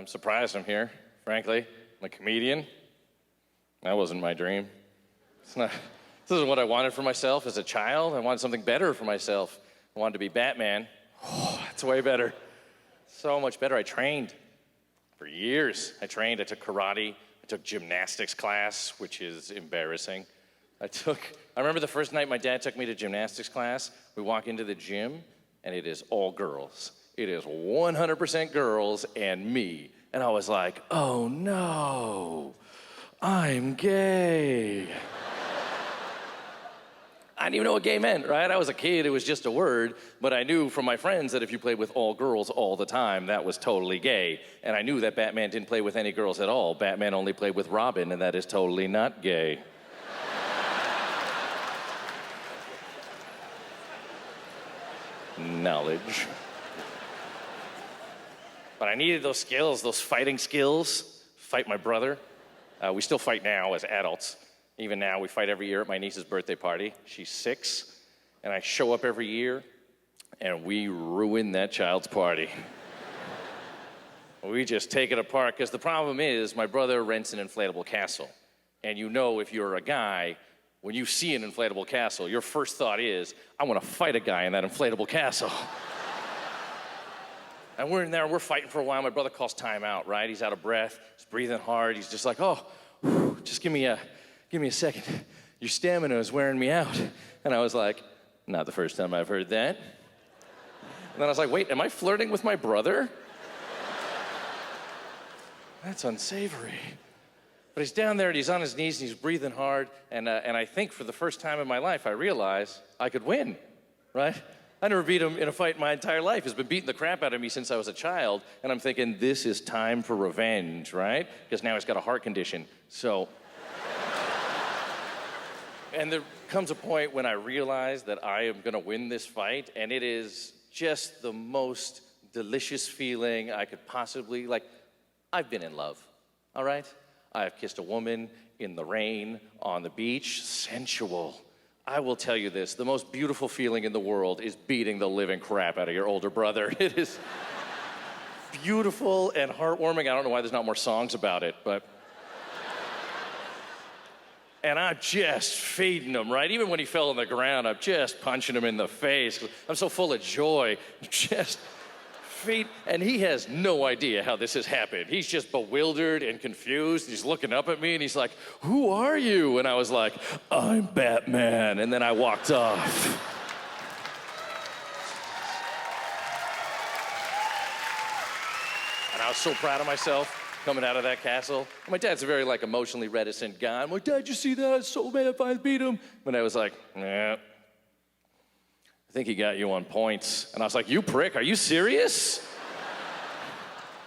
I'm surprised I'm here, frankly. I'm a comedian. That wasn't my dream. This isn't what I wanted for myself as a child. I wanted something better for myself. I wanted to be Batman. Oh, that's way better. So much better. I trained for years. I took karate. I took gymnastics class, which is embarrassing. I remember the first night my dad took me to gymnastics class. We walk into the gym, and it is all girls. It is 100% girls and me. And I was like, oh no, I'm gay. I didn't even know what gay meant, right? I was a kid, it was just a word, but I knew from my friends that if you played with all girls all the time, that was totally gay. And I knew that Batman didn't play with any girls at all. Batman only played with Robin, and that is totally not gay. Knowledge. But I needed those skills, those fighting skills, fight my brother. We still fight now as adults. Even now, we fight every year at my niece's birthday party. She's 6, and I show up every year, and we ruin that child's party. We just take it apart, because the problem is my brother rents an inflatable castle. And you know, if you're a guy, when you see an inflatable castle, your first thought is, I want to fight a guy in that inflatable castle. And we're in there, we're fighting for a while. My brother calls time out, right? He's out of breath, he's breathing hard. He's just like, oh, just give me a second. Your stamina is wearing me out. And I was like, not the first time I've heard that. And then I was like, wait, am I flirting with my brother? That's unsavory. But he's down there and he's on his knees and he's breathing hard. And I think for the first time in my life, I realized I could win, right? I never beat him in a fight in my entire life. He's been beating the crap out of me since I was a child. And I'm thinking, this is time for revenge, right? Because now he's got a heart condition. So... And there comes a point when I realize that I am gonna win this fight, and it is just the most delicious feeling I could possibly, I've been in love, all right? I've kissed a woman in the rain, on the beach, sensual. I will tell you this, the most beautiful feeling in the world is beating the living crap out of your older brother. It is beautiful and heartwarming. I don't know why there's not more songs about it, but... And I'm just feeding him, right? Even when he fell on the ground, I'm just punching him in the face. I'm so full of joy. Just feed. And he has no idea how this has happened. He's just bewildered and confused. He's looking up at me and he's like, who are you? And I was like, I'm Batman. And then I walked off. And I was so proud of myself. Coming out of that castle. And my dad's a very emotionally reticent guy. I'm like, Dad, you see that? I was so mad if I beat him. But I was like, nah, I think he got you on points. And I was like, you prick, are you serious?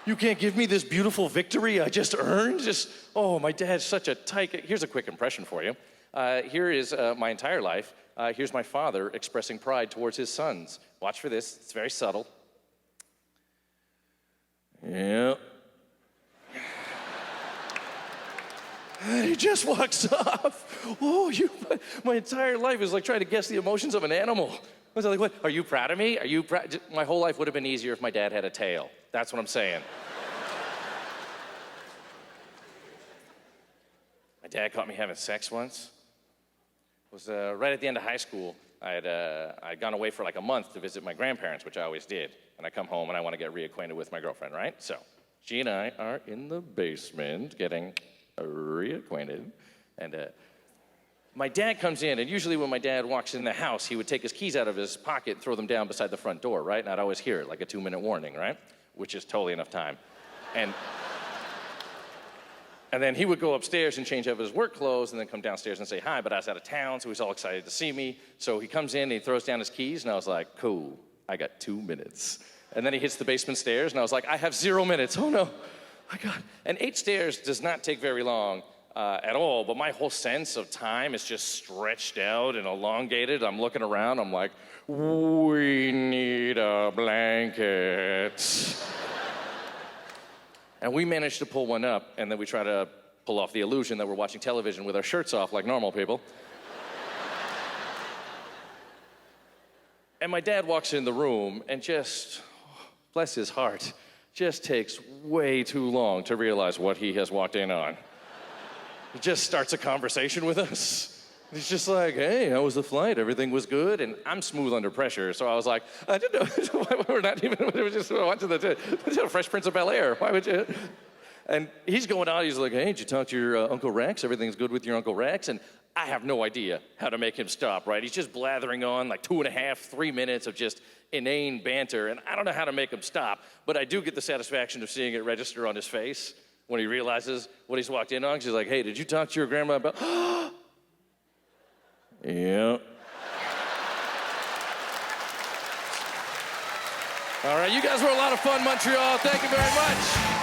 You can't give me this beautiful victory I just earned? My dad's such a tight guy. Here's a quick impression for you. Here is my entire life. Here's my father expressing pride towards his sons. Watch for this, it's very subtle. Yeah. And he just walks off. Oh, my entire life is like trying to guess the emotions of an animal. I was like, what, are you proud of me? Are you proud? My whole life would have been easier if my dad had a tail. That's what I'm saying. My dad caught me having sex once. It was right at the end of high school. I'd gone away for a month to visit my grandparents, which I always did. And I come home and I want to get reacquainted with my girlfriend, right? So she and I are in the basement getting reacquainted, and my dad comes in, and usually when my dad walks in the house, he would take his keys out of his pocket and throw them down beside the front door, right? And I'd always hear it, like a 2-minute warning, right? Which is totally enough time. And then he would go upstairs and change out of his work clothes and then come downstairs and say hi, but I was out of town, so he's all excited to see me. So he comes in and he throws down his keys, and I was like, cool, I got 2 minutes. And then he hits the basement stairs, and I was like, I have 0 minutes, oh no. My God. And 8 stairs does not take very long at all, but my whole sense of time is just stretched out and elongated. I'm looking around, I'm like, we need a blanket. And we managed to pull one up, and then we try to pull off the illusion that we're watching television with our shirts off like normal people. And my dad walks in the room and just, bless his heart, just takes way too long to realize what he has walked in on. He just starts a conversation with us. He's just like, hey, how was the flight? Everything was good? And I'm smooth under pressure, so I was like, I didn't know, we're not even, we're just watching the Fresh Prince of Bel-Air. Why would you? And he's going on, he's like, hey, did you talk to your Uncle Rex? Everything's good with your Uncle Rex? And I have no idea how to make him stop, right? He's just blathering on like 2.5, 3 minutes of just inane banter, and I don't know how to make him stop, but I do get the satisfaction of seeing it register on his face when he realizes what he's walked in on. 'Cause he's like, hey, did you talk to your grandma about... Yeah. All right, you guys were a lot of fun, Montreal. Thank you very much.